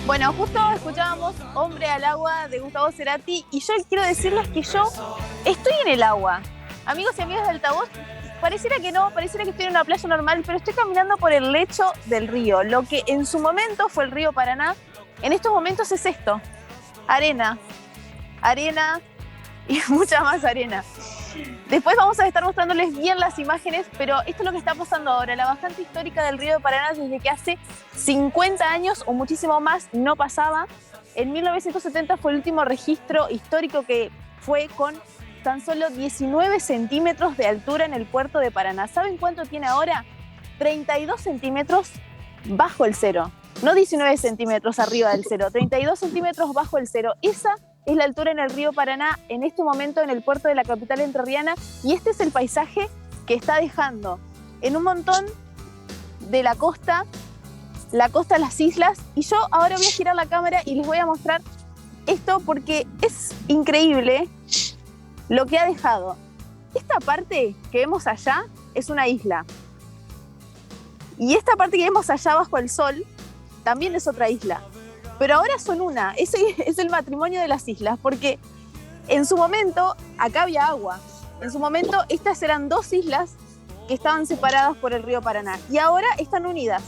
Bueno, justo escuchábamos Hombre al agua de Gustavo Cerati y yo quiero decirles que yo estoy en el agua. Amigos y amigas de Altavoz, pareciera que no, pareciera que estoy en una playa normal, pero estoy caminando por el lecho del río. Lo que en su momento fue el río Paraná, en estos momentos es esto: arena, arena y mucha más arena. Después vamos a estar mostrándoles bien las imágenes, pero esto es lo que está pasando ahora. La bajante histórica del río de Paraná desde que hace 50 años o muchísimo más no pasaba. En 1970 fue el último registro histórico, que fue con tan solo 19 centímetros de altura en el puerto de Paraná. ¿Saben cuánto tiene ahora? 32 centímetros bajo el cero. No 19 centímetros arriba del cero, 32 centímetros bajo el cero. Esa es la altura en el río Paraná en este momento en el puerto de la capital entrerriana, y este es el paisaje que está dejando en un montón de la costa, las islas. Y yo ahora voy a girar la cámara y les voy a mostrar esto porque es increíble lo que ha dejado. Esta parte que vemos allá es una isla, y esta parte que vemos allá bajo el sol también es otra isla. Pero ahora son una. Ese es el matrimonio de las islas, porque en su momento acá había agua. En su momento estas eran dos islas que estaban separadas por el río Paraná y ahora están unidas.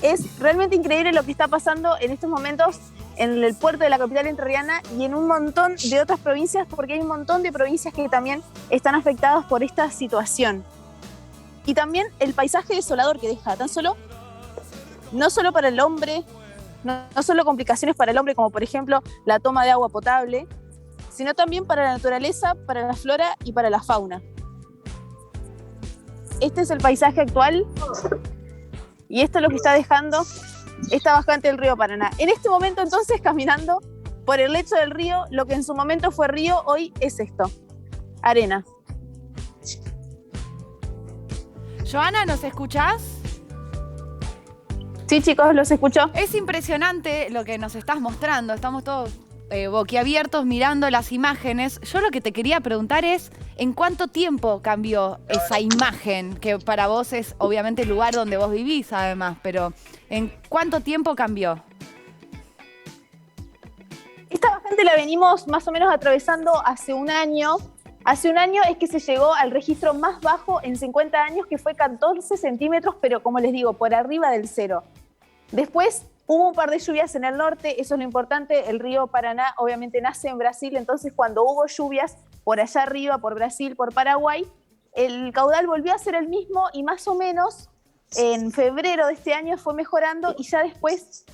Es realmente increíble lo que está pasando en estos momentos en el puerto de la capital entrerriana y en un montón de otras provincias, porque hay un montón de provincias que también están afectadas por esta situación. Y también el paisaje desolador que deja, no solo para el hombre, no solo complicaciones para el hombre, como por ejemplo la toma de agua potable, sino también para la naturaleza, para la flora y para la fauna. Este es el paisaje actual y esto es lo que está dejando esta bajante del río Paraná. En este momento entonces, caminando por el lecho del río, lo que en su momento fue río, hoy es esto: arena. Joana, ¿nos escuchás? Sí, chicos, los escucho. Es impresionante lo que nos estás mostrando. Estamos todos boquiabiertos mirando las imágenes. Yo lo que te quería preguntar es, ¿en cuánto tiempo cambió esa imagen? Que para vos es obviamente el lugar donde vos vivís, además, pero ¿en cuánto tiempo cambió? Esta bajante la venimos más o menos atravesando hace un año. Hace un año es que se llegó al registro más bajo en 50 años, que fue 14 centímetros, pero como les digo, por arriba del cero. Después hubo un par de lluvias en el norte, eso es lo importante. El río Paraná obviamente nace en Brasil, entonces cuando hubo lluvias por allá arriba, por Brasil, por Paraguay, el caudal volvió a ser el mismo y más o menos en febrero de este año fue mejorando, y ya después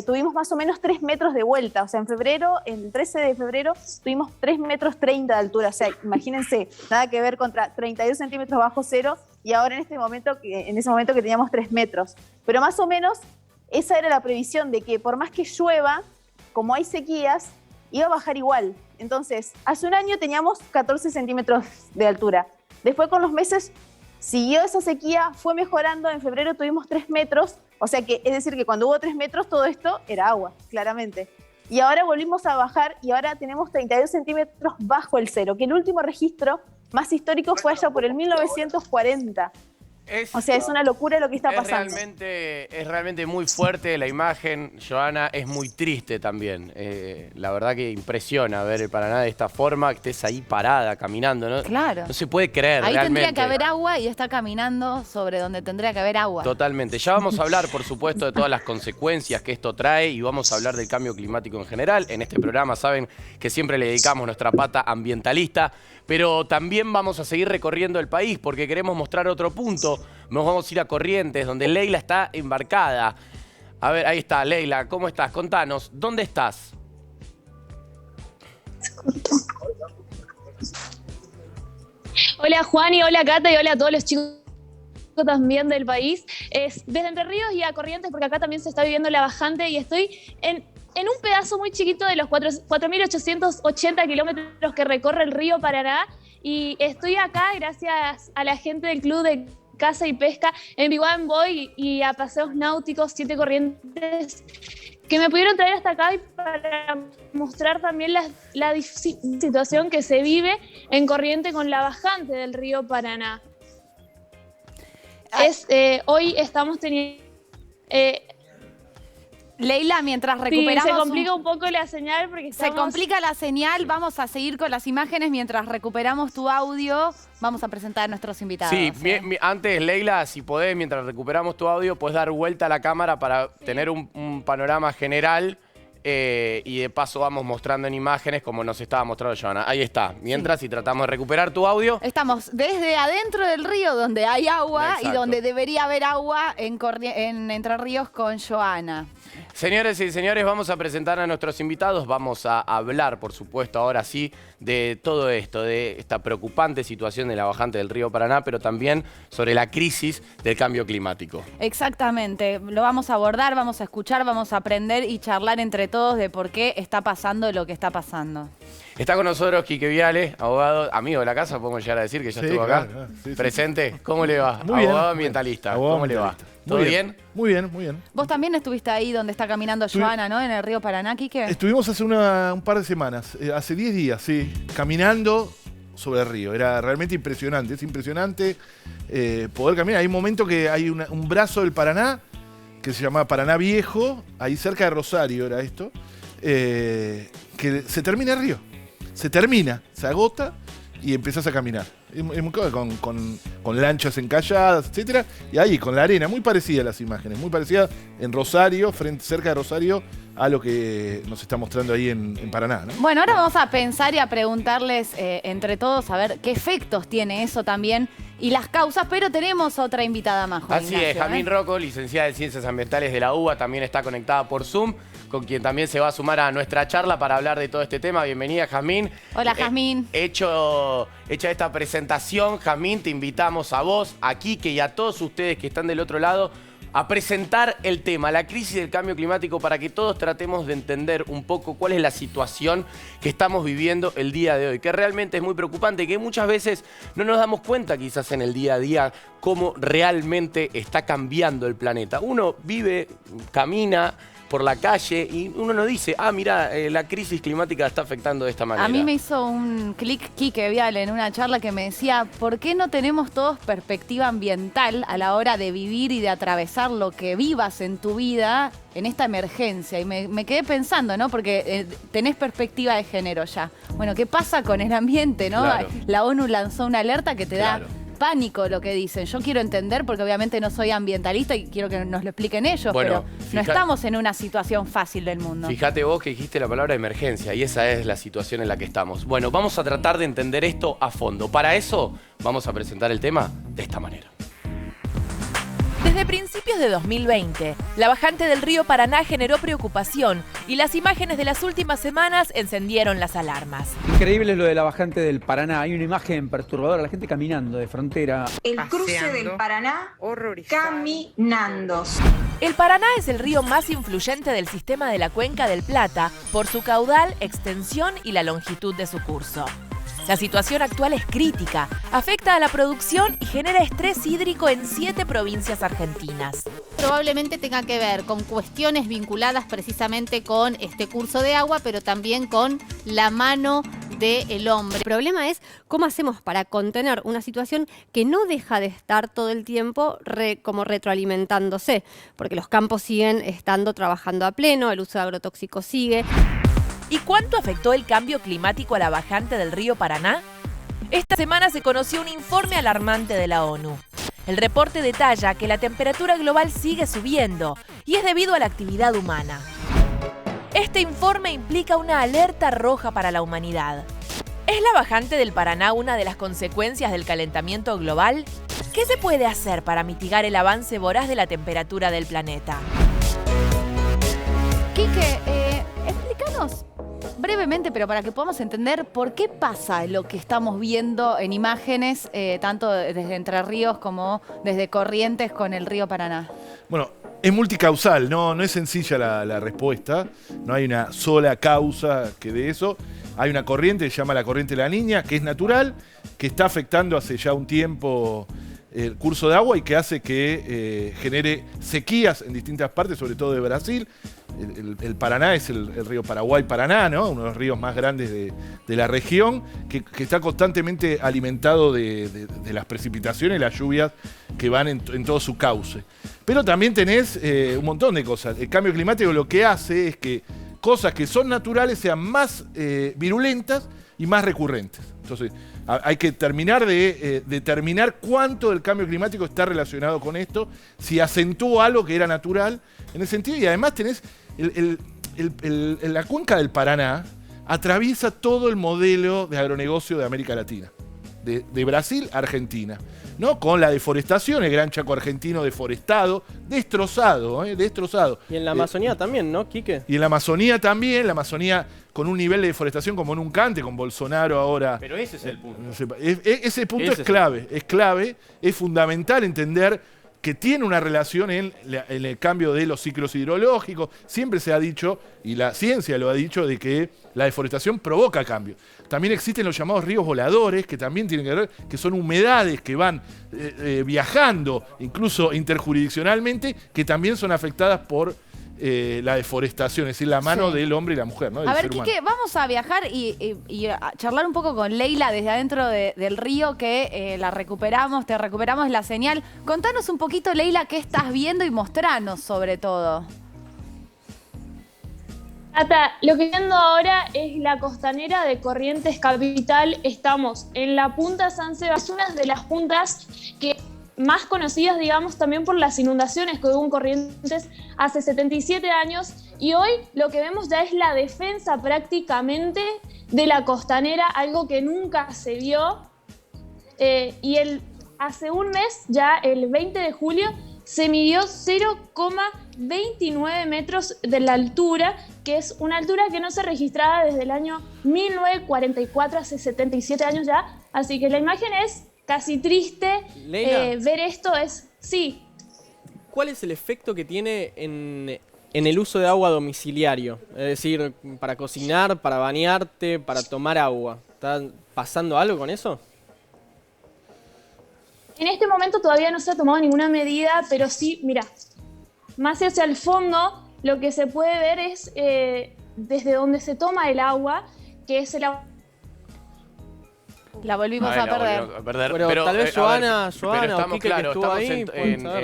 tuvimos más o menos 3 metros de vuelta. O sea, en febrero, el 13 de febrero, tuvimos 3 metros 30 de altura. O sea, imagínense, nada que ver contra 32 centímetros bajo cero y ahora en ese momento que teníamos 3 metros. Pero más o menos esa era la previsión, de que por más que llueva, como hay sequías, iba a bajar igual. Entonces, hace un año teníamos 14 centímetros de altura. Después, con los meses, siguió esa sequía, fue mejorando. En febrero tuvimos 3 metros, o sea que es decir que cuando hubo 3 metros todo esto era agua, claramente. Y ahora volvimos a bajar y ahora tenemos 32 centímetros bajo el cero, que el último registro más histórico fue allá por el 1940. O sea, es una locura lo que está pasando. Es realmente muy fuerte la imagen, Joana, es muy triste también. La verdad que impresiona ver el Paraná de esta forma, que estés ahí parada, caminando, ¿no? Claro. No se puede creer Ahí realmente. tendría que haber agua y está caminando sobre donde tendría que haber agua. Totalmente. Ya vamos a hablar, por supuesto, de todas las consecuencias que esto trae y vamos a hablar del cambio climático en general. En este programa saben que siempre le dedicamos nuestra pata ambientalista, pero también vamos a seguir recorriendo el país porque queremos mostrar otro punto. Nos vamos a ir a Corrientes, donde Leila está embarcada. A ver, ahí está, Leila, ¿cómo estás? Contanos, ¿dónde estás? Hola Juan y hola Cata y hola a todos los chicos también del país. Desde Entre Ríos y a Corrientes, porque acá también se está viviendo la bajante y estoy en un pedazo muy chiquito de los 4.880 kilómetros que recorre el río Paraná, y estoy acá gracias a la gente del Club de Caza y Pesca en Biguán Boy y a Paseos Náuticos 7 Corrientes, que me pudieron traer hasta acá y para mostrar también la situación que se vive en Corrientes con la bajante del río Paraná. Hoy estamos teniendo Leila, mientras Sí, recuperamos... se complica un poco la señal porque Se estamos... complica la señal, vamos a seguir con las imágenes mientras recuperamos tu audio. Vamos a presentar a nuestros invitados. Sí, antes, Leila, si podés, mientras recuperamos tu audio, podés dar vuelta a la cámara para tener un panorama general y de paso vamos mostrando en imágenes como nos estaba mostrando Joana. Ahí está. Mientras, si tratamos de recuperar tu audio. Estamos desde adentro del río donde hay agua Exacto. y donde debería haber agua en Entre Ríos con Joana. Señores y señores, vamos a presentar a nuestros invitados. Vamos a hablar, por supuesto, ahora sí, de todo esto, de esta preocupante situación de la bajante del río Paraná, pero también sobre la crisis del cambio climático. Exactamente. Lo vamos a abordar, vamos a escuchar, vamos a aprender y charlar entre todos de por qué está pasando lo que está pasando. Está con nosotros Quique Viale, abogado, amigo de la casa, podemos llegar a decir que ya estuvo acá. Claro, sí. Presente, ¿cómo le va? Muy bien. Abogado ambientalista, Abogado ¿cómo le va? ambientalista. ¿Todo bien? Muy bien, muy bien. Vos también estuviste ahí donde está caminando Joana, ¿no? En el río Paraná, Quique. Estuvimos hace un par de semanas, hace 10 días, sí, caminando sobre el río. Era realmente impresionante, es impresionante poder caminar. Hay un momento que hay un brazo del Paraná, que se llama Paraná Viejo, ahí cerca de Rosario era esto, que se termina el río. Se termina, se agota y empezás a caminar. Con lanchas encalladas, etcétera, y ahí con la arena, muy parecida a las imágenes, muy parecida en Rosario, cerca de Rosario, a lo que nos está mostrando ahí en Paraná, ¿no? Bueno, ahora vamos a pensar y a preguntarles entre todos a ver qué efectos tiene eso también y las causas, pero tenemos otra invitada más, Juan Así Ignacio, es, Jamín Rocco, licenciada en Ciencias Ambientales de la UBA, también está conectada por Zoom, con quien también se va a sumar a nuestra charla para hablar de todo este tema. Bienvenida, Jazmín. Hola, Jazmín. Hecha esta presentación, Jazmín, te invitamos a vos, a Quique y a todos ustedes que están del otro lado a presentar el tema, la crisis del cambio climático, para que todos tratemos de entender un poco cuál es la situación que estamos viviendo el día de hoy, que realmente es muy preocupante, que muchas veces no nos damos cuenta quizás en el día a día cómo realmente está cambiando el planeta. Uno vive, camina por la calle y uno no dice, mira, la crisis climática está afectando de esta manera. A mí me hizo un clic Quique Viale en una charla que me decía, ¿por qué no tenemos todos perspectiva ambiental a la hora de vivir y de atravesar lo que vivas en tu vida en esta emergencia? Y me quedé pensando, ¿no? Porque tenés perspectiva de género ya. Bueno, ¿qué pasa con el ambiente, no? Claro. La ONU lanzó una alerta que te Claro. da pánico lo que dicen. Yo quiero entender, porque obviamente no soy ambientalista y quiero que nos lo expliquen ellos, Bueno, pero no estamos en una situación fácil del mundo. Fíjate vos que dijiste la palabra emergencia y esa es la situación en la que estamos. Bueno, vamos a tratar de entender esto a fondo. Para eso vamos a presentar el tema de esta manera. Desde principios de 2020, la bajante del río Paraná generó preocupación y las imágenes de las últimas semanas encendieron las alarmas. Increíble lo de la bajante del Paraná. Hay una imagen perturbadora, la gente caminando de frontera. El cruce del Paraná caminando. El Paraná es el río más influyente del sistema de la Cuenca del Plata por su caudal, extensión y la longitud de su curso. La situación actual es crítica, afecta a la producción y genera estrés hídrico en 7 provincias argentinas. Probablemente tenga que ver con cuestiones vinculadas precisamente con este curso de agua, pero también con la mano del hombre. El problema es cómo hacemos para contener una situación que no deja de estar todo el tiempo como retroalimentándose, porque los campos siguen estando trabajando a pleno, el uso de agrotóxicos sigue. ¿Y cuánto afectó el cambio climático a la bajante del río Paraná? Esta semana se conoció un informe alarmante de la ONU. El reporte detalla que la temperatura global sigue subiendo y es debido a la actividad humana. Este informe implica una alerta roja para la humanidad. ¿Es la bajante del Paraná una de las consecuencias del calentamiento global? ¿Qué se puede hacer para mitigar el avance voraz de la temperatura del planeta? Quique, explícanos brevemente, pero para que podamos entender por qué pasa lo que estamos viendo en imágenes, tanto desde Entre Ríos como desde Corrientes con el río Paraná. Bueno, es multicausal, no es sencilla la respuesta, no hay una sola causa que de eso. Hay una corriente que se llama la corriente de la Niña, que es natural, que está afectando hace ya un tiempo el curso de agua y que hace que genere sequías en distintas partes, sobre todo de Brasil. el Paraná es el río Paraguay-Paraná, ¿no? Uno de los ríos más grandes de la región, que está constantemente alimentado de las precipitaciones y las lluvias que van en todo su cauce. Pero también tenés un montón de cosas. El cambio climático lo que hace es que cosas que son naturales sean más virulentas y más recurrentes. Entonces, hay que terminar de determinar cuánto del cambio climático está relacionado con esto, si acentúa algo que era natural en ese sentido. Y además tenés la cuenca del Paraná atraviesa todo el modelo de agronegocio de América Latina, de Brasil a Argentina, ¿no? Con la deforestación, el Gran Chaco argentino deforestado, destrozado. Y en la Amazonía también, ¿no, Quique? Y en la Amazonía también, la Amazonía con un nivel de deforestación como nunca antes, con Bolsonaro ahora. Pero ese es el punto. Ese punto es clave, es fundamental entender que tiene una relación en el cambio de los ciclos hidrológicos. Siempre se ha dicho, y la ciencia lo ha dicho, de que la deforestación provoca cambio. También existen los llamados ríos voladores, que también tienen que ver, que son humedades que van viajando, incluso interjurisdiccionalmente, que también son afectadas por la deforestación, es decir, la mano del hombre y la mujer, ¿no? A ver, Quique, vamos a viajar y a charlar un poco con Leila desde adentro del río, que te recuperamos la señal. Contanos un poquito, Leila, qué estás viendo y mostranos sobre todo. Cata, lo que estoy viendo ahora es la costanera de Corrientes Capital. Estamos en la punta San Sebastián, una de las puntas que más conocidas, digamos, también por las inundaciones que hubo en Corrientes hace 77 años, y hoy lo que vemos ya es la defensa prácticamente de la costanera, algo que nunca se vio, y hace un mes, ya el 20 de julio, se midió 0,29 metros de la altura, que es una altura que no se registraba desde el año 1944, hace 77 años ya, así que la imagen es casi triste. Ver esto es... Sí. ¿Cuál es el efecto que tiene en el uso de agua domiciliario? Es decir, para cocinar, para bañarte, para tomar agua. ¿Está pasando algo con eso? En este momento todavía no se ha tomado ninguna medida, pero sí, mira, más hacia el fondo lo que se puede ver es desde donde se toma el agua, que es el agua. La volvimos a perder. Pero tal vez Joana estamos, Quique, claro, que estuvo estamos ahí,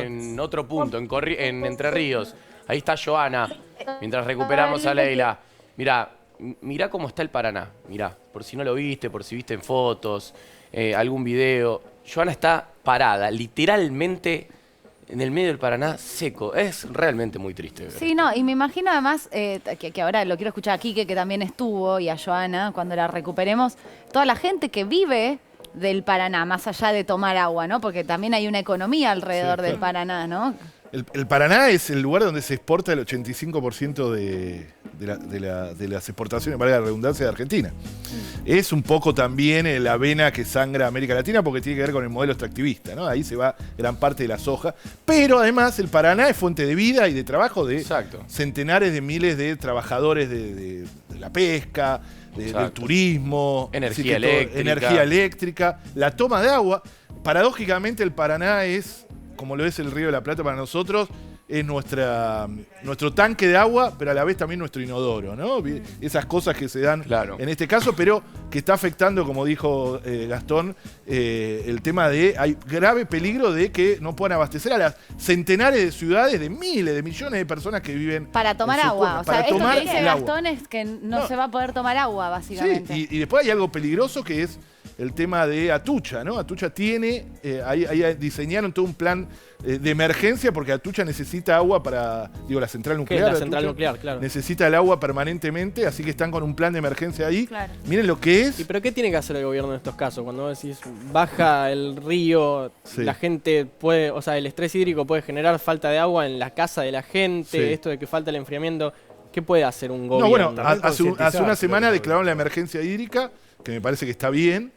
en otro punto, en Entre Ríos. Ahí está Joana, mientras recuperamos a Leila. Mirá cómo está el Paraná. Mirá, por si no lo viste, por si viste en fotos, algún video. Joana está parada, literalmente en el medio del Paraná, seco. Es realmente muy triste. Sí, no, y me imagino además, que ahora lo quiero escuchar a Quique, que también estuvo, y a Joana, cuando la recuperemos, toda la gente que vive del Paraná, más allá de tomar agua, ¿no? Porque también hay una economía alrededor del Paraná, ¿no? El Paraná es el lugar donde se exporta el 85% de las exportaciones, valga la redundancia, de Argentina. Es un poco también la vena que sangra América Latina porque tiene que ver con el modelo extractivista, ¿no? Ahí se va gran parte de la soja. Pero además el Paraná es fuente de vida y de trabajo de centenares de miles de trabajadores de la pesca, del turismo, energía eléctrica, la toma de agua. Paradójicamente el Paraná es, como lo es el Río de la Plata para nosotros, es nuestro tanque de agua, pero a la vez también nuestro inodoro, ¿no? Esas cosas que se dan en este caso, pero que está afectando, como dijo Gastón, el tema de hay grave peligro de que no puedan abastecer a las centenares de ciudades, de miles, de millones de personas que viven para tomar agua. O sea, esto que dice Gastón es que no se va a poder tomar agua, básicamente. Sí, y después hay algo peligroso que es el tema de Atucha, ¿no? Atucha tiene, ahí diseñaron todo un plan de emergencia porque Atucha necesita agua para, la central nuclear. La central nuclear, claro. Necesita el agua permanentemente, así que están con un plan de emergencia ahí. Claro. Miren lo que es. ¿Y pero qué tiene que hacer el gobierno en estos casos? Cuando vos decís, baja el río, la gente puede, o sea, el estrés hídrico puede generar falta de agua en la casa de la gente, esto de que falta el enfriamiento, ¿qué puede hacer un gobierno? No, bueno, hace una semana declararon la emergencia hídrica, que me parece que está bien.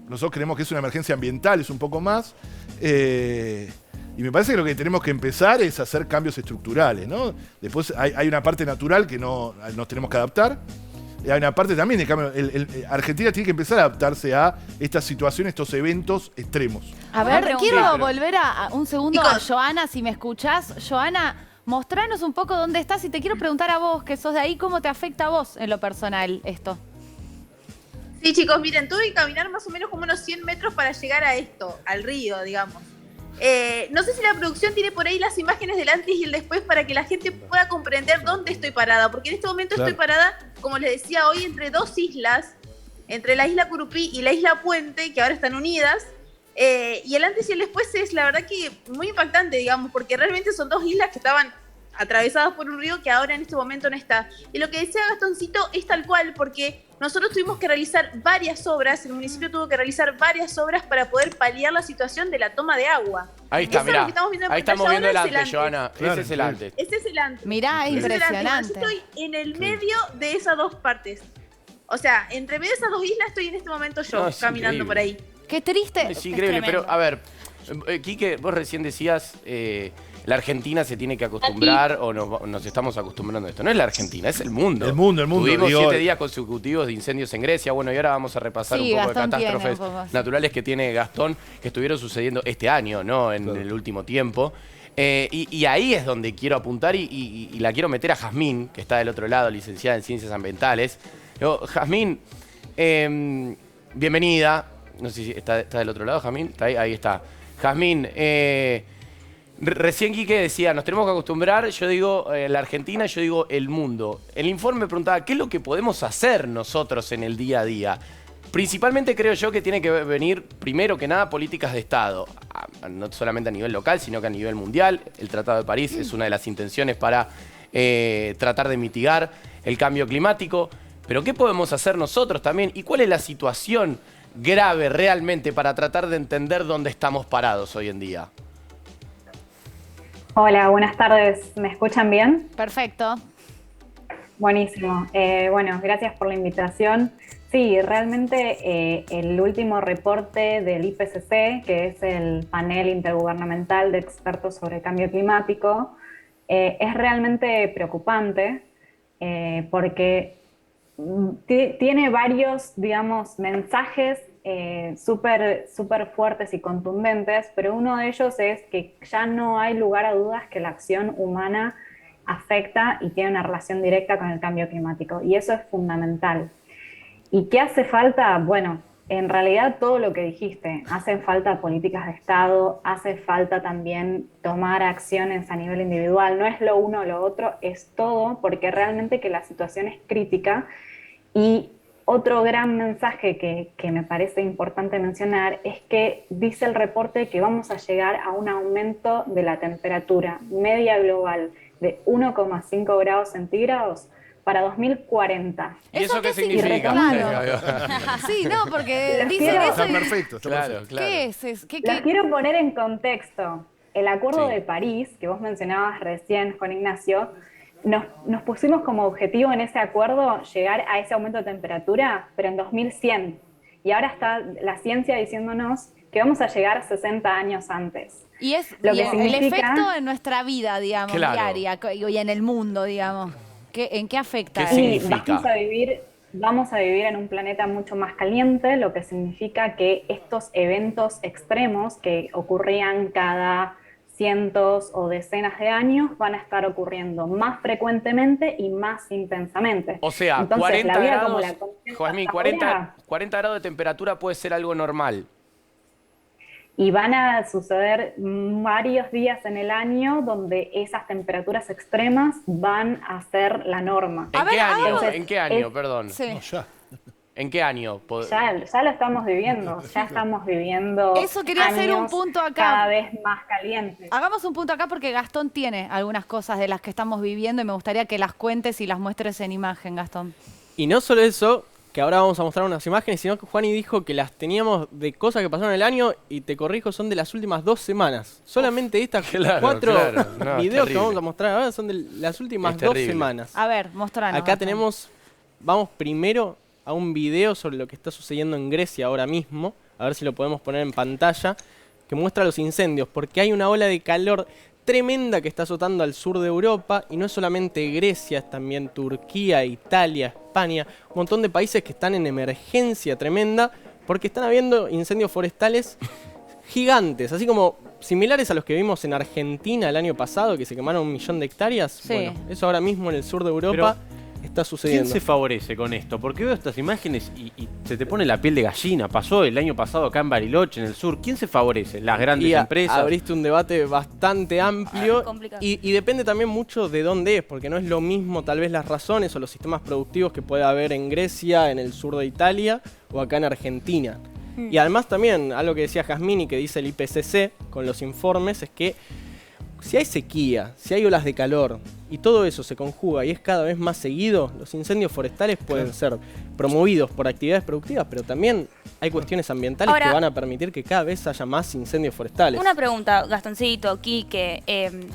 Nosotros creemos que es una emergencia ambiental, es un poco más. Y me parece que lo que tenemos que empezar es hacer cambios estructurales, ¿no? Después hay una parte natural que nos tenemos que adaptar. Y hay una parte también de cambio. Argentina tiene que empezar a adaptarse a estas situaciones, estos eventos extremos. A ver, quiero volver un segundo a Joana, si me escuchás. Joana, Mostranos un poco dónde estás y te quiero preguntar a vos, que sos de ahí, ¿cómo te afecta a vos en lo personal esto? Sí, chicos, miren, tuve que caminar más o menos como unos 100 metros para llegar a esto, al río, digamos. No sé si la producción tiene por ahí las imágenes del antes y el después para que la gente pueda comprender dónde estoy parada, porque en este momento estoy parada, como les decía hoy, entre dos islas, entre la isla Curupí y la isla Puente, que ahora están unidas, y el antes y el después es la verdad que muy impactante, digamos, porque realmente son dos islas que estaban atravesadas por un río que ahora en este momento no está. Y lo que decía Gastoncito es tal cual, porque nosotros tuvimos que realizar varias obras, el municipio tuvo que realizar varias obras para poder paliar la situación de la toma de agua. Ahí está, mirá. Ahí estamos viendo el antes, Joana. Claro, ese es el antes. Ese es el antes. Mirá, es impresionante. Yo estoy en el medio de esas dos partes. O sea, entre medio de esas dos islas estoy en este momento yo, caminando por ahí. Qué triste. Es increíble, pero a ver, Quique, vos recién decías, la Argentina se tiene que acostumbrar o nos estamos acostumbrando a esto. No es la Argentina, es el mundo. El mundo. Tuvimos digo, 7 días consecutivos de incendios en Grecia. Bueno, y ahora vamos a repasar un poco Gastón de catástrofes naturales que tiene Gastón, que estuvieron sucediendo este año, ¿no? En el último tiempo. Y ahí es donde quiero apuntar y la quiero meter a Jazmín, que está del otro lado, licenciada en Ciencias Ambientales. Jazmín, bienvenida. No sé si está del otro lado, Jazmín. ¿Está ahí? Ahí está. Jazmín, recién Quique decía, nos tenemos que acostumbrar, yo digo la Argentina, yo digo el mundo. El informe me preguntaba, ¿qué es lo que podemos hacer nosotros en el día a día? Principalmente creo yo que tiene que venir, primero que nada, políticas de Estado. No solamente a nivel local, sino que a nivel mundial. El Tratado de París es una de las intenciones para tratar de mitigar el cambio climático. Pero ¿qué podemos hacer nosotros también? ¿Y cuál es la situación grave realmente para tratar de entender dónde estamos parados hoy en día? Hola, buenas tardes. ¿Me escuchan bien? Perfecto. Buenísimo. Bueno, gracias por la invitación. Sí, realmente el último reporte del IPCC, que es el panel intergubernamental de expertos sobre el cambio climático, es realmente preocupante porque tiene varios, digamos, mensajes súper fuertes y contundentes, pero uno de ellos es que ya no hay lugar a dudas que la acción humana afecta y tiene una relación directa con el cambio climático, y eso es fundamental. ¿Y qué hace falta? Bueno, en realidad todo lo que dijiste, hacen falta políticas de Estado, hace falta también tomar acciones a nivel individual, no es lo uno o lo otro, es todo, porque realmente que la situación es crítica. Y otro gran mensaje que me parece importante mencionar es que dice el reporte que vamos a llegar a un aumento de la temperatura media global de 1,5 grados centígrados para 2040. ¿Y eso qué significa? Claro. Sí, no, porque dicen eso. Está perfecto. Claro. ¿Qué es? Las quiero poner en contexto. El Acuerdo de París, que vos mencionabas recién, Juan Ignacio, nos pusimos como objetivo en ese acuerdo llegar a ese aumento de temperatura, pero en 2100. Y ahora está la ciencia diciéndonos que vamos a llegar 60 años antes. Y es lo que el efecto en nuestra vida, digamos, diaria, y en el mundo, digamos. ¿En qué afecta? ¿Qué significa? Vamos a vivir en un planeta mucho más caliente, lo que significa que estos eventos extremos que ocurrían cada cientos o decenas de años van a estar ocurriendo más frecuentemente y más intensamente. O sea, entonces, 40 la vida grados, como la conocemos Joaquín, hasta 40 grados de temperatura puede ser algo normal. Y van a suceder varios días en el año donde esas temperaturas extremas van a ser la norma. ¿En qué año? Perdón. Sí. No, ya. ¿En qué año? Ya lo estamos viviendo, ya estamos viviendo. Eso quería hacer un punto acá. Cada vez más calientes. Hagamos un punto acá porque Gastón tiene algunas cosas de las que estamos viviendo y me gustaría que las cuentes y las muestres en imagen, Gastón. Y no solo eso, que ahora vamos a mostrar unas imágenes, sino que Juani dijo que las teníamos de cosas que pasaron en el año, y te corrijo, son de las últimas 2 semanas. Solamente estas 4 videos que vamos a mostrar ahora son de las últimas 2 semanas. A ver, mostranos. Acá tenemos, vamos primero a un video sobre lo que está sucediendo en Grecia ahora mismo, a ver si lo podemos poner en pantalla, que muestra los incendios, porque hay una ola de calor tremenda que está azotando al sur de Europa, y no es solamente Grecia, es también Turquía, Italia, España, un montón de países que están en emergencia tremenda, porque están habiendo incendios forestales gigantes, así como similares a los que vimos en Argentina el año pasado, que se quemaron 1 millón de hectáreas. Sí. Bueno, eso ahora mismo en el sur de Europa está sucediendo. ¿Quién se favorece con esto? Porque veo estas imágenes y se te pone la piel de gallina. Pasó el año pasado acá en Bariloche, en el sur. ¿Quién se favorece? ¿Las grandes empresas? Abriste un debate bastante amplio complicado. y depende también mucho de dónde es, porque no es lo mismo tal vez las razones o los sistemas productivos que puede haber en Grecia, en el sur de Italia o acá en Argentina. Y además también, algo que decía Jazmín y que dice el IPCC con los informes, es que si hay sequía, si hay olas de calor y todo eso se conjuga y es cada vez más seguido, los incendios forestales pueden ser promovidos por actividades productivas, pero también hay cuestiones ambientales Ahora, que van a permitir que cada vez haya más incendios forestales. Una pregunta, Gastoncito, Quique,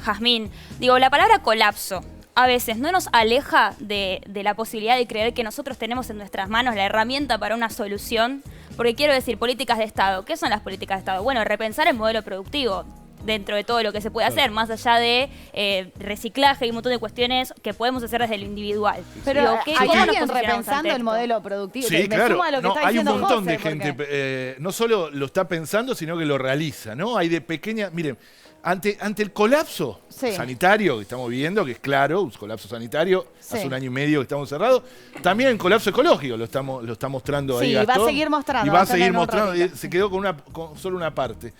Jazmín. Digo, la palabra colapso a veces no nos aleja de la posibilidad de creer que nosotros tenemos en nuestras manos la herramienta para una solución. Porque quiero decir, políticas de Estado. ¿Qué son las políticas de Estado? Bueno, repensar el modelo productivo dentro de todo lo que se puede hacer, más allá de reciclaje y un montón de cuestiones que podemos hacer desde lo individual. Pero Digo, ¿hay ¿cómo nos alguien posicionamos repensando ante el esto? modelo productivo? Sí, Me claro. sumo a lo que está Hay un diciendo montón José, de gente, no solo lo está pensando, sino que lo realiza, ¿no? Hay de pequeñas, miren, ante el colapso sanitario que estamos viviendo, que es claro, un colapso sanitario, hace 1 año y medio que estamos cerrados, también el colapso ecológico lo está mostrando ahí Gastón. Sí, va a seguir mostrando. Y va a seguir mostrando, se quedó con solo una parte.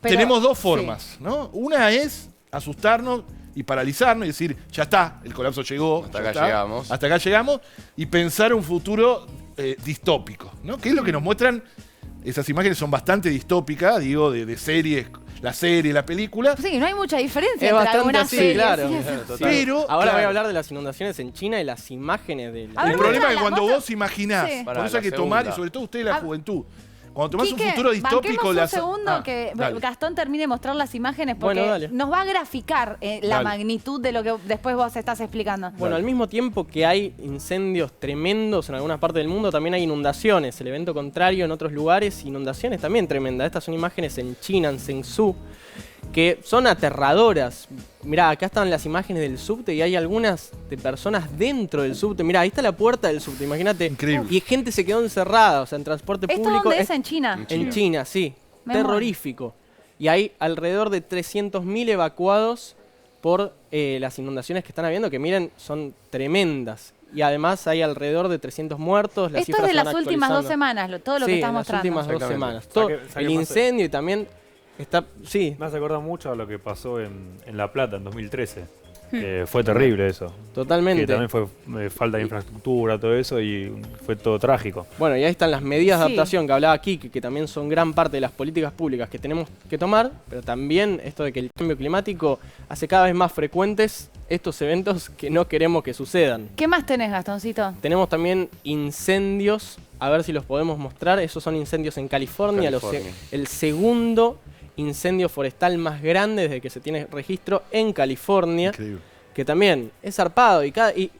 Tenemos dos formas, ¿no? Una es asustarnos y paralizarnos y decir, ya está, el colapso llegó. Hasta acá llegamos. Hasta acá llegamos. Y pensar un futuro distópico, ¿no? Que es lo que nos muestran. Esas imágenes son bastante distópicas, digo, de series, la serie, la película. Sí, no hay mucha diferencia Es entre bastante algunas así, series. claro. Pero ahora voy a hablar de las inundaciones en China y las imágenes de el problema es que cuando vos imaginás, por Para eso hay que la tomar, y segunda. sobre todo usted la juventud, cuando tomás Quique, un futuro distópico... banquemos un segundo que dale. Gastón termine de mostrar las imágenes porque Bueno, dale. nos va a graficar la Dale. magnitud de lo que después vos estás explicando. Bueno, al mismo tiempo que hay incendios tremendos en algunas partes del mundo, también hay inundaciones. El evento contrario en otros lugares, inundaciones también tremendas. Estas son imágenes en China, en Zhengzhou, que son aterradoras. Mirá, acá están las imágenes del subte y hay algunas de personas dentro del subte. Mirá, ahí está la puerta del subte, imagínate. Increíble. Y gente se quedó encerrada, o sea, en transporte ¿Esto público. dónde es? ¿En China? En China, sí. Me Terrorífico. Y hay alrededor de 300.000 evacuados por las inundaciones que están habiendo, que miren, son tremendas. Y además hay alrededor de 300 muertos. Las Esto es cifras de se las van últimas 2 actualizando. semanas, todo lo que Sí, estás las mostrando. últimas 2 Exactamente. semanas. Todo, ¿Sabe el qué pasa? incendio y también está... Sí. Me hace acordar mucho a lo que pasó en La Plata en 2013. Fue terrible eso. Totalmente. Que también fue falta de infraestructura, todo eso, y fue todo trágico. Bueno, y ahí están las medidas de Sí. adaptación que hablaba aquí, que también son gran parte de las políticas públicas que tenemos que tomar, pero también esto de que el cambio climático hace cada vez más frecuentes estos eventos que no queremos que sucedan. ¿Qué más tenés, Gastoncito? Tenemos también incendios, a ver si los podemos mostrar. Esos son incendios en California. El segundo incendio forestal más grande desde que se tiene registro en California. Increíble. Que también es zarpado. Y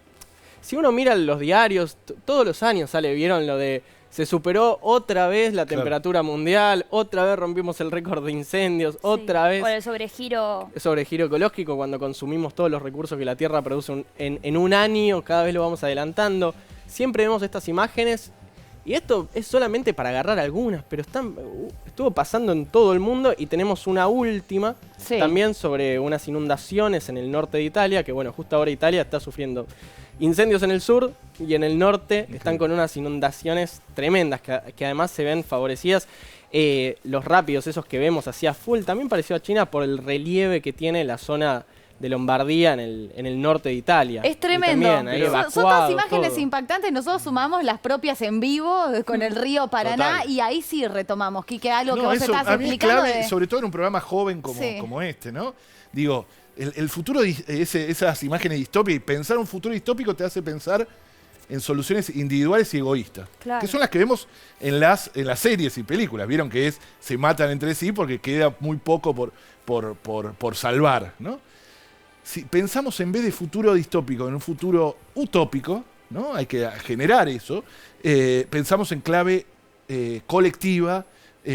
si uno mira los diarios, todos los años vieron lo de se superó otra vez la temperatura mundial, otra vez rompimos el récord de incendios, otra vez... O el sobregiro. Sobregiro ecológico, cuando consumimos todos los recursos que la Tierra produce en un año, cada vez lo vamos adelantando. Siempre vemos estas imágenes y esto es solamente para agarrar algunas, pero estuvo pasando en todo el mundo y tenemos una última también sobre unas inundaciones en el norte de Italia, que bueno, justo ahora Italia está sufriendo incendios en el sur y en el norte están con unas inundaciones tremendas que además se ven favorecidas. Los rápidos, esos que vemos así a full, también pareció a China por el relieve que tiene la zona de Lombardía en el norte de Italia. Es tremendo. Y también, ahí Son todas evacuados, imágenes todo. impactantes. Nosotros sumamos las propias en vivo con el río Paraná Total. y ahí sí retomamos, Quique, algo que vos eso estás a mí es explicando. clave, sobre todo en un programa joven como este, ¿no? Digo, el futuro, esas imágenes distópicas, y pensar un futuro distópico te hace pensar en soluciones individuales y egoístas. Claro. Que son las que vemos en las series y películas. Vieron que se matan entre sí porque queda muy poco por salvar, ¿no? Si pensamos en vez de futuro distópico, en un futuro utópico, ¿no? Hay que generar eso. Pensamos en clave colectiva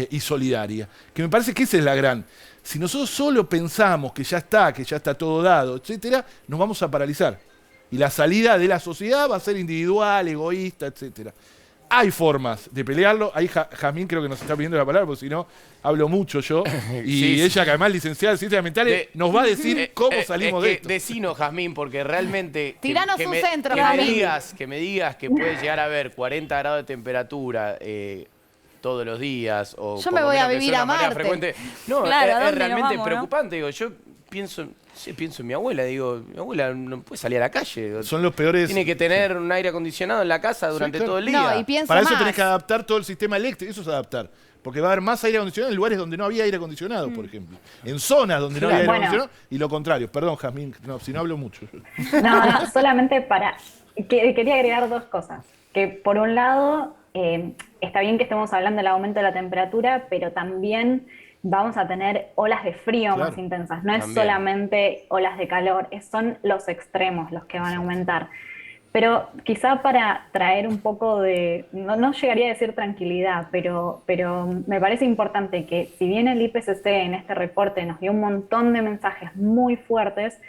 y solidaria. Que me parece que esa es la gran. Si nosotros solo pensamos que ya está todo dado, etcétera, nos vamos a paralizar. Y la salida de la sociedad va a ser individual, egoísta, etcétera. Hay formas de pelearlo. Ahí Jazmín creo que nos está pidiendo la palabra, porque si no, hablo mucho yo. Y Sí, ella, que además licenciada en Ciencias Ambientales, nos va a decir cómo salimos de esto. Decinos, Jazmín, porque realmente... Tiranos un centro, que Jazmín. me digas que puede llegar a haber 40 grados de temperatura todos los días. O Yo me voy a vivir a Marte. Frecuente. No, Claro, ¿a es dónde realmente nos vamos, preocupante. Digo, yo pienso en mi abuela, digo, mi abuela no puede salir a la calle. Son los peores. Tiene que tener un aire acondicionado en la casa durante todo el día. No, y pienso Para eso más. tenés que adaptar todo el sistema eléctrico. Eso es adaptar. Porque va a haber más aire acondicionado en lugares donde no había aire acondicionado, por ejemplo. En zonas donde no había aire acondicionado. Y lo contrario. Perdón, Jazmín, no, si no hablo mucho. No, solamente quería agregar dos cosas. Que por un lado, está bien que estemos hablando del aumento de la temperatura, pero también vamos a tener olas de frío más intensas. No es solamente olas de calor, son los extremos los que van a aumentar. Pero quizá para traer un poco de, no llegaría a decir tranquilidad, pero me parece importante que si bien el IPCC en este reporte nos dio un montón de mensajes muy fuertes,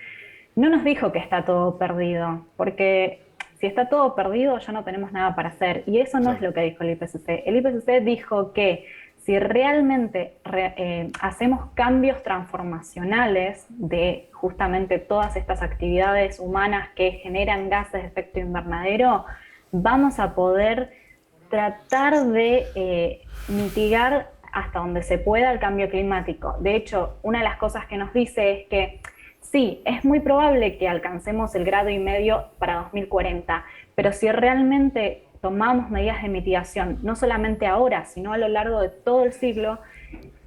no nos dijo que está todo perdido, porque si está todo perdido ya no tenemos nada para hacer. Y eso no es lo que dijo el IPCC. El IPCC dijo que si realmente hacemos cambios transformacionales de justamente todas estas actividades humanas que generan gases de efecto invernadero, vamos a poder tratar de mitigar hasta donde se pueda el cambio climático. De hecho, una de las cosas que nos dice es que sí, es muy probable que alcancemos el 1,5 grados para 2040, pero si realmente tomamos medidas de mitigación, no solamente ahora, sino a lo largo de todo el siglo,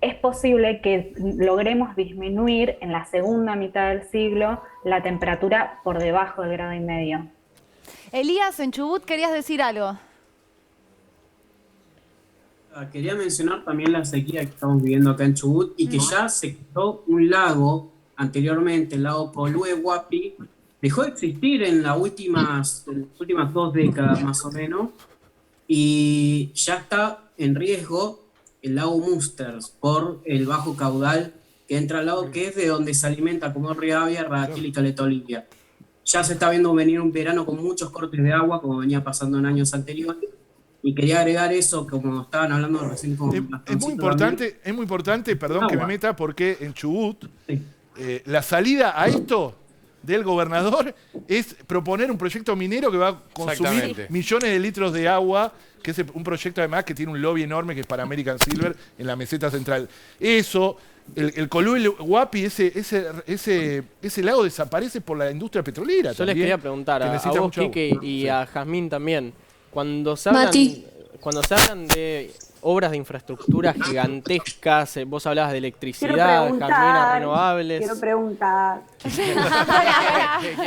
es posible que logremos disminuir en la segunda mitad del siglo la temperatura por debajo del 1,5 grados. Elías, en Chubut querías decir algo. Quería mencionar también la sequía que estamos viviendo acá en Chubut y que ya se quitó un lago anteriormente, el lago Colue-Huapi, dejó de existir en las últimas 2 décadas más o menos, y ya está en riesgo el lago Musters por el bajo caudal que entra al lago, que es de donde se alimenta como Rivadavia, Raquel y Caleta Olivia. Ya se está viendo venir un verano con muchos cortes de agua, como venía pasando en años anteriores, y quería agregar eso, como estaban hablando recién con es muy importante, perdón que me meta, porque en Chubut la salida a esto del gobernador es proponer un proyecto minero que va a consumir millones de litros de agua, que es un proyecto además que tiene un lobby enorme, que es para American Silver en la meseta central. Eso, el Colue-Huapi, ese lago desaparece por la industria petrolera. Yo les quería preguntar a vos, Quique, y a Jazmín también. Cuando se hablan de obras de infraestructura gigantescas, vos hablabas de electricidad, caminos renovables. Quiero preguntar. ¿Quién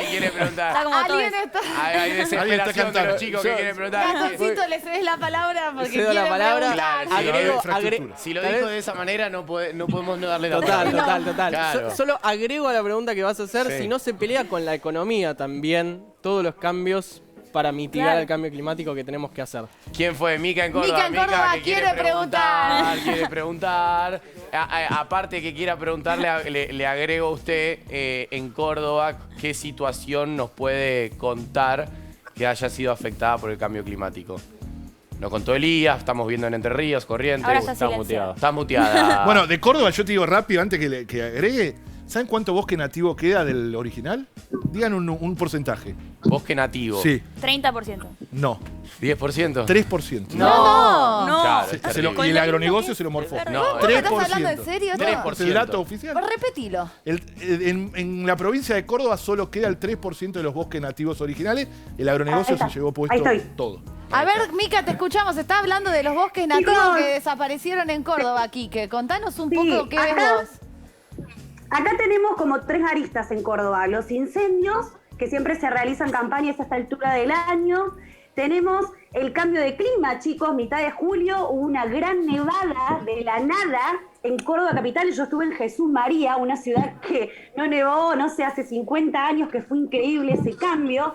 quiere preguntar? Está como Alguien hay desesperación de los chicos que quieren preguntar. Gaconcito, le cedes la palabra porque cedo la palabra. Si lo dijo de esa manera, no podemos no darle la palabra. Total. Claro. Solo agrego a la pregunta que vas a hacer, si no se pelea con la economía también, todos los cambios para mitigar el cambio climático que tenemos que hacer. ¿Quién fue? Mica en Córdoba. Mica en Córdoba quiere preguntar. Quiere preguntar. Aparte que quiera preguntarle, le agrego a usted en Córdoba qué situación nos puede contar que haya sido afectada por el cambio climático. Nos contó Elías, estamos viendo en Entre Ríos, Corrientes. Ahora está muteada. Está muteada. Bueno, de Córdoba yo te digo rápido, antes que agregue, ¿saben cuánto bosque nativo queda del original? Digan un porcentaje. ¿Bosque nativo? Sí. 30%. No. ¿10%? 3%. No. Claro, y el agronegocio se lo morfó. No, 3%. ¿Estás hablando en serio? 3%. ¿Es el dato oficial? Repetilo. En la provincia de Córdoba solo queda el 3% de los bosques nativos originales. El agronegocio se llevó puesto todo. A ver, Mica, te escuchamos. Está hablando de los bosques nativos que desaparecieron en Córdoba, Quique. Contanos un poco qué ves vos. Acá tenemos como 3 aristas en Córdoba. Los incendios, que siempre se realizan campañas a esta altura del año. Tenemos el cambio de clima, chicos. Mitad de julio hubo una gran nevada de la nada en Córdoba capital. Yo estuve en Jesús María, una ciudad que no nevó, no sé, hace 50 años, que fue increíble ese cambio.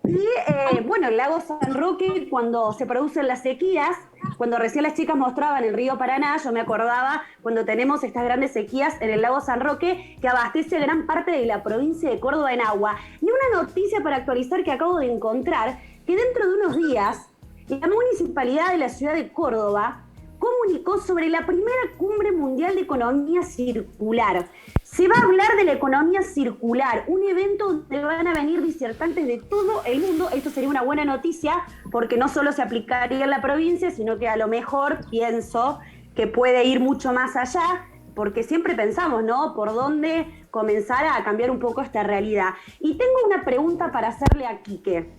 Y bueno, el lago San Roque, cuando se producen las sequías, cuando recién las chicas mostraban el río Paraná, yo me acordaba cuando tenemos estas grandes sequías en el lago San Roque, que abastece gran parte de la provincia de Córdoba en agua. Y una noticia para actualizar que acabo de encontrar, que dentro de unos días la Municipalidad de la ciudad de Córdoba comunicó sobre la primera cumbre mundial de economía circular. Se va a hablar de la economía circular, un evento donde van a venir disertantes de todo el mundo. Esto sería una buena noticia porque no solo se aplicaría en la provincia, sino que a lo mejor pienso que puede ir mucho más allá, porque siempre pensamos, ¿no?, por dónde comenzar a cambiar un poco esta realidad. Y tengo una pregunta para hacerle a Quique.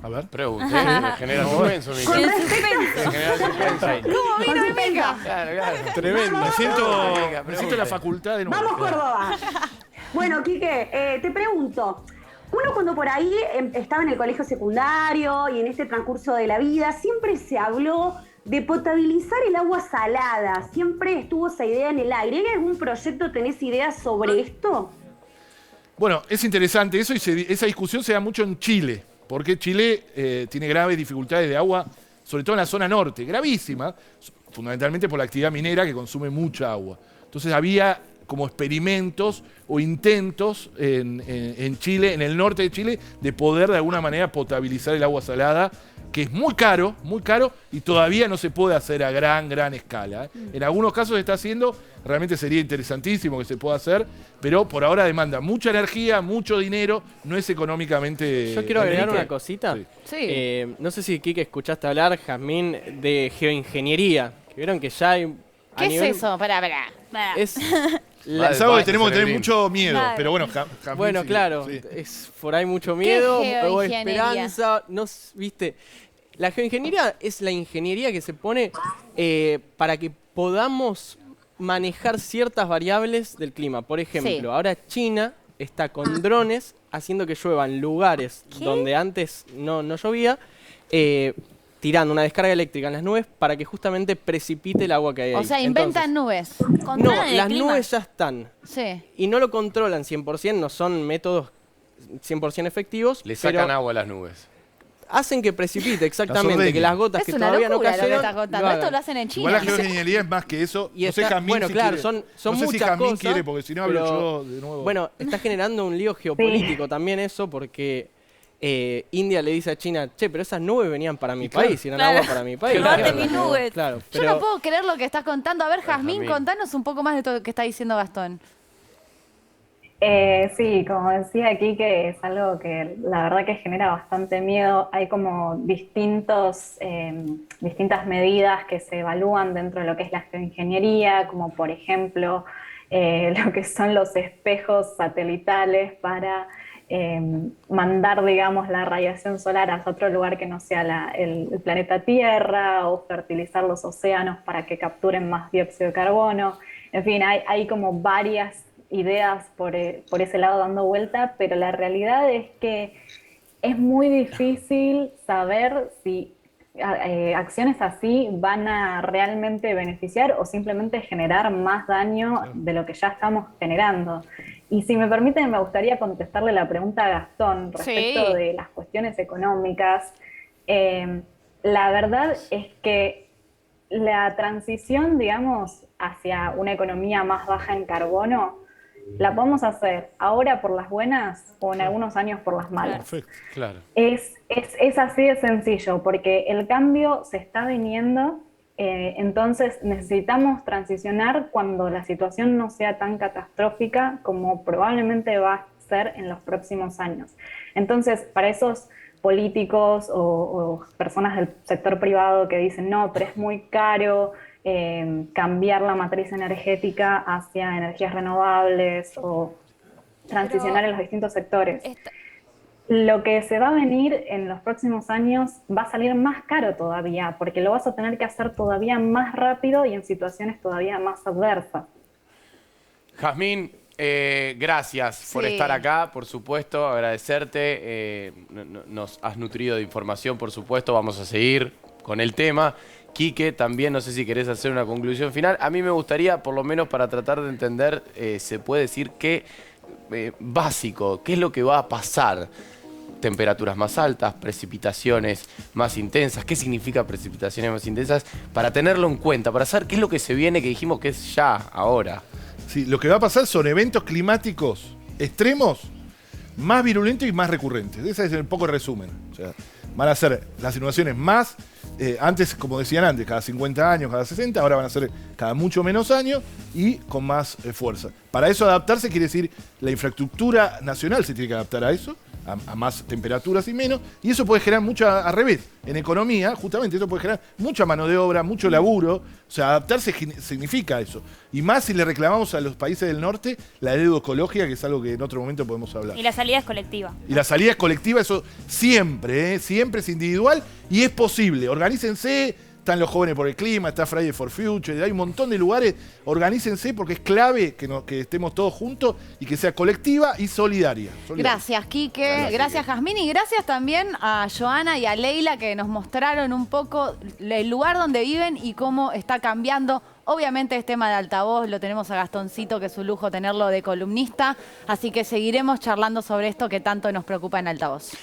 A ver. Pregunte, me genera suspenso. Me genera suspenso ahí. ¿Cómo vino el Meca? Claro. Tremendo. Me siento en la facultad de nuevo. ¡Vamos, Córdoba! Bueno, Quique, te pregunto, uno cuando por ahí estaba en el colegio secundario y en este transcurso de la vida, siempre se habló de potabilizar el agua salada. Siempre estuvo esa idea en el aire. ¿Hay algún proyecto, tenés ideas sobre esto? Bueno, es interesante eso y esa discusión se da mucho en Chile. Porque Chile tiene graves dificultades de agua, sobre todo en la zona norte, gravísima, fundamentalmente por la actividad minera que consume mucha agua. Entonces había como experimentos o intentos en Chile, en el norte de Chile, de poder de alguna manera potabilizar el agua salada, que es muy caro y todavía no se puede hacer a gran escala. En algunos casos se está haciendo, realmente sería interesantísimo que se pueda hacer, pero por ahora demanda mucha energía, mucho dinero, no es económicamente... Yo quiero agregar una cosita. Sí. No sé si, Quique, escuchaste hablar, Jazmín, de geoingeniería. Que vieron que ya hay... ¿Qué es eso? Pará. Es... Pensaba que tenemos que tener mucho miedo, Claro. pero bueno, Bueno, sí, claro, sí. es por ahí mucho miedo, ¿Qué luego geoingeniería? esperanza, no, ¿viste? La geoingeniería es la ingeniería que se pone para que podamos manejar ciertas variables del clima. Por ejemplo, Sí. ahora China está con drones haciendo que lluevan lugares donde antes no llovía, tirando una descarga eléctrica en las nubes para que justamente precipite el agua que hay ahí. O sea, inventan nubes. No, las nubes ya están. Sí. Y no lo controlan 100%, no son métodos 100% efectivos. Le sacan pero agua a las nubes. hacen que precipite, exactamente, ordeñan. que las gotas Es que una todavía no locura lo que cayeron. estás contando. lo Esto hagan. lo hacen en China. Igual la geoingeniería es más que eso. Y no sé está- Jazmín bueno, si claro, quiere. son no sé si muchas Jazmín cosas, quiere, porque si no hablo pero, yo de nuevo. Bueno, está generando un lío geopolítico también eso, porque India le dice a China, che, pero esas nubes venían para mi claro. país, eran Claro. agua para mi país. Llevate Claro, mis nubes. Claro, Yo pero no puedo creer lo que estás contando. A ver, Jazmín, Jazmín. contanos un poco más de todo lo que está diciendo Gastón. Sí, como decía aquí, que es algo que la verdad que genera bastante miedo. Hay como distintas medidas que se evalúan dentro de lo que es la geoingeniería, como por ejemplo lo que son los espejos satelitales para mandar, digamos, la radiación solar a otro lugar que no sea el planeta Tierra, o fertilizar los océanos para que capturen más dióxido de carbono. En fin, hay como varias ideas por ese lado dando vuelta, pero la realidad es que es muy difícil saber si acciones así van a realmente beneficiar o simplemente generar más daño de lo que ya estamos generando. Y si me permiten, me gustaría contestarle la pregunta a Gastón respecto Sí. de las cuestiones económicas. La verdad es que la transición, digamos, hacia una economía más baja en carbono la podemos hacer ahora por las buenas o en algunos años por las malas. Perfecto. Claro. Es así de sencillo, porque el cambio se está viniendo, entonces necesitamos transicionar cuando la situación no sea tan catastrófica como probablemente va a ser en los próximos años. Entonces, para esos políticos o personas del sector privado que dicen, no, pero es muy caro cambiar la matriz energética hacia energías renovables o transicionar en los distintos sectores. Lo que se va a venir en los próximos años va a salir más caro todavía, porque lo vas a tener que hacer todavía más rápido y en situaciones todavía más adversas. Jazmín, gracias por Sí. estar acá, por supuesto, agradecerte. Nos has nutrido de información, por supuesto, vamos a seguir con el tema. Quique, también no sé si querés hacer una conclusión final. A mí me gustaría, por lo menos para tratar de entender, se puede decir qué básico, qué es lo que va a pasar. Temperaturas más altas, precipitaciones más intensas. ¿Qué significa precipitaciones más intensas? Para tenerlo en cuenta, para saber qué es lo que se viene, que dijimos que es ya, ahora. Sí, lo que va a pasar son eventos climáticos extremos, más virulentos y más recurrentes. Ese es un poco el resumen. O sea, van a ser las inundaciones más, antes, como decían antes, cada 50 años, cada 60, ahora van a ser cada mucho menos años y con más fuerza. Para eso adaptarse quiere decir la infraestructura nacional se tiene que adaptar a eso, a más temperaturas y menos, y eso puede generar mucha, al revés, en economía, justamente eso puede generar mucha mano de obra, mucho laburo, o sea, adaptarse significa eso. Y más si le reclamamos a los países del norte la deuda ecológica, que es algo que en otro momento podemos hablar. Y la salida es colectiva. Y la salida es colectiva, eso siempre, siempre es individual y es posible. Organícense, están los jóvenes por el clima, está Friday for Future, hay un montón de lugares, organícense porque es clave que estemos todos juntos y que sea colectiva y solidaria. Gracias, Quique. Gracias, Jazmín. Y gracias también a Joana y a Leila que nos mostraron un poco el lugar donde viven y cómo está cambiando. Obviamente es tema de altavoz, lo tenemos a Gastoncito, que es un lujo tenerlo de columnista, así que seguiremos charlando sobre esto que tanto nos preocupa en altavoz.